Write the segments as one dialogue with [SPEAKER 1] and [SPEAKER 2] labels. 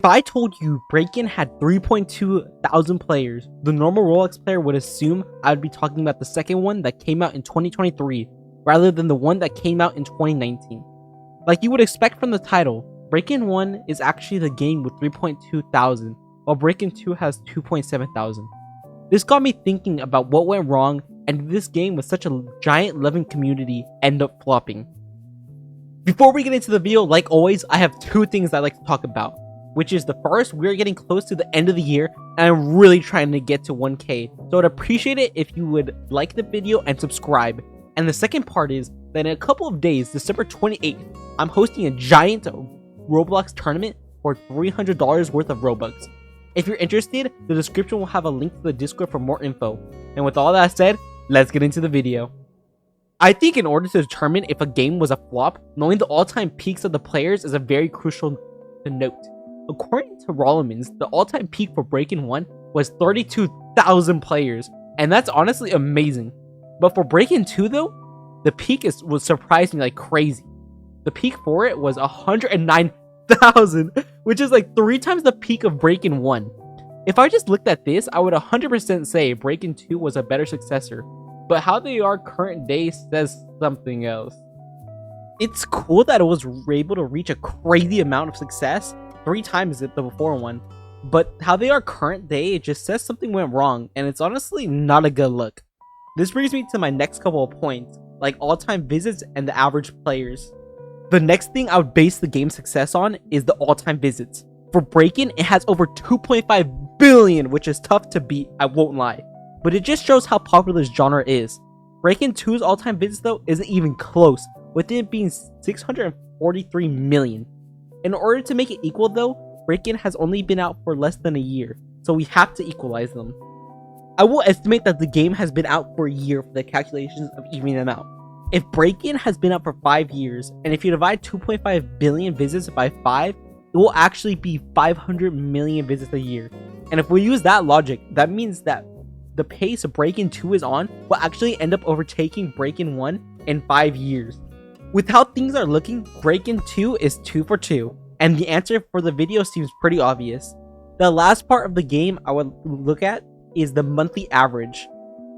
[SPEAKER 1] If I told you Breakin' had 3.2 thousand players, the normal Roblox player would assume I would be talking about the second one that came out in 2023, rather than the one that came out in 2019. Like you would expect from the title, Breakin' 1 is actually the game with 3.2 thousand, while Breakin' 2 has 2.7 thousand. This got me thinking about what went wrong, and this game with such a giant loving community end up flopping. Before we get into the video, like always, I have two things I'd like to talk about. Which is the first, we're getting close to the end of the year, and I'm really trying to get to 1K. So I'd appreciate it if you would like the video and subscribe. And the second part is that in a couple of days, December 28th, I'm hosting a giant Roblox tournament for $300 worth of Robux. If you're interested, the description will have a link to the Discord for more info. And with all that said, let's get into the video. I think in order to determine if a game was a flop, knowing the all-time peaks of the players is a very crucial to note. According to Rollemans, the all-time peak for Breakin' 1 was 32,000 players, and that's honestly amazing. But for Breakin' 2 though, the peak was surprising like crazy. The peak for it was 109,000, which is like 3 times the peak of Breakin' 1. If I just looked at this, I would 100% say Breakin' 2 was a better successor, but how they are current day says something else. It's cool that it was able to reach a crazy amount of success, 3 times it the before one, but how they are current day, it just says something went wrong, and it's honestly not a good look. This brings me to my next couple of points, like all-time visits and the average players. The next thing I would base the game's success on is the all-time visits. For Breakin', it has over 2.5 billion, which is tough to beat, I won't lie, but it just shows how popular this genre is. Breakin' 2's all-time visits though isn't even close, with it being 643 million. In order to make it equal though, Breakin' has only been out for less than a year, so we have to equalize them. I will estimate that the game has been out for a year for the calculations of evening them out. If Breakin' has been out for 5 years, and if you divide 2.5 billion visits by 5, it will actually be 500 million visits a year. And if we use that logic, that means that the pace Breakin' 2 is on will actually end up overtaking Breakin' 1 in 5 years. With how things are looking, Breakin' 2 is 2 for 2, and the answer for the video seems pretty obvious. The last part of the game I would look at is the monthly average.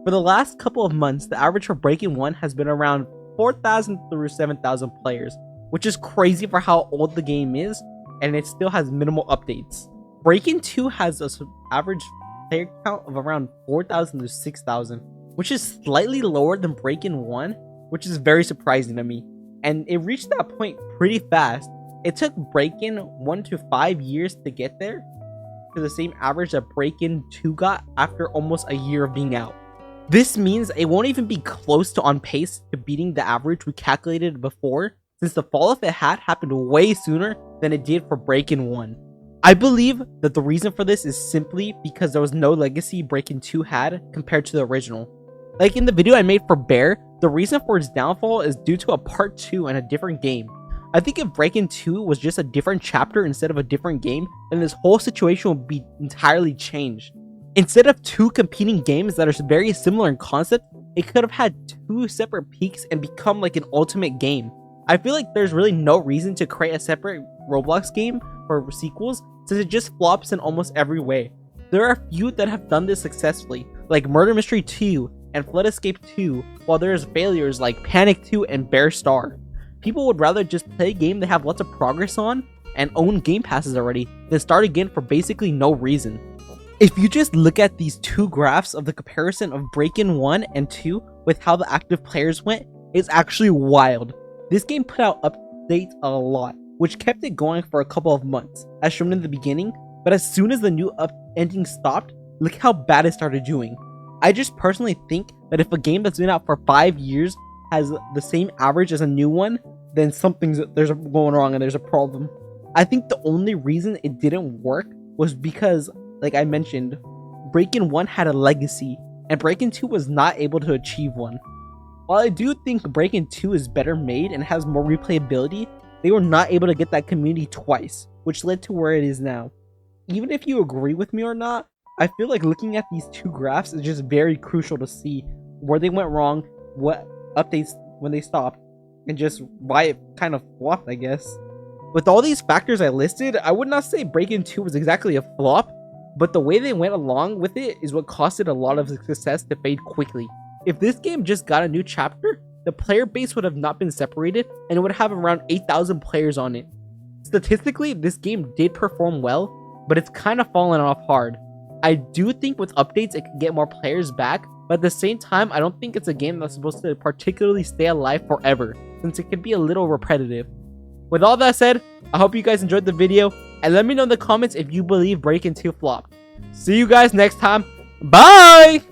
[SPEAKER 1] For the last couple of months, the average for Breakin' 1 has been around 4,000 through 7,000 players, which is crazy for how old the game is, and it still has minimal updates. Breakin' 2 has an average player count of around 4,000 to 6,000, which is slightly lower than Breakin' 1, which is very surprising to me. And it reached that point pretty fast. It took Breakin' 1 to 5 years to get there, to the same average that Breakin' 2 got after almost a year of being out. This means it won't even be close to on pace to beating the average we calculated before, since the fall off it had happened way sooner than it did for Breakin' 1. I believe that the reason for this is simply because there was no legacy Breakin' 2 had compared to the original. Like in the video I made for Bear, the reason for its downfall is due to a part 2 and a different game. I think if Breakin' 2 was just a different chapter instead of a different game, then this whole situation would be entirely changed. Instead of 2 competing games that are very similar in concept, it could have had 2 separate peaks and become like an ultimate game. I feel like there's really no reason to create a separate Roblox game for sequels, since it just flops in almost every way. There are a few that have done this successfully, like Murder Mystery 2 and Flood Escape 2, while there's failures like Panic 2 and Bear Star. People would rather just play a game they have lots of progress on and own game passes already than start again for basically no reason. If you just look at these 2 graphs of the comparison of Breakin' 1 and 2 with how the active players went, it's actually wild. This game put out updates a lot, which kept it going for a couple of months, as shown in the beginning, but as soon as the new ending stopped, look how bad it started doing. I just personally think that if a game that's been out for 5 years has the same average as a new one, then there's going wrong and there's a problem. I think the only reason it didn't work was because, like I mentioned, Breakin' 1 had a legacy, and Breakin' 2 was not able to achieve one. While I do think Breakin' 2 is better made and has more replayability, they were not able to get that community twice, which led to where it is now. Even if you agree with me or not, I feel like looking at these 2 graphs is just very crucial to see where they went wrong, what updates when they stopped, and just why it kind of flopped, I guess. With all these factors I listed, I would not say Breakin' 2 was exactly a flop, but the way they went along with it is what caused it a lot of success to fade quickly. If this game just got a new chapter, the player base would have not been separated and it would have around 8,000 players on it. Statistically, this game did perform well, but it's kind of fallen off hard. I do think with updates it could get more players back, but at the same time, I don't think it's a game that's supposed to particularly stay alive forever, since it can be a little repetitive. With all that said, I hope you guys enjoyed the video, and let me know in the comments if you believe Breakin' 2 flopped. See you guys next time. Bye!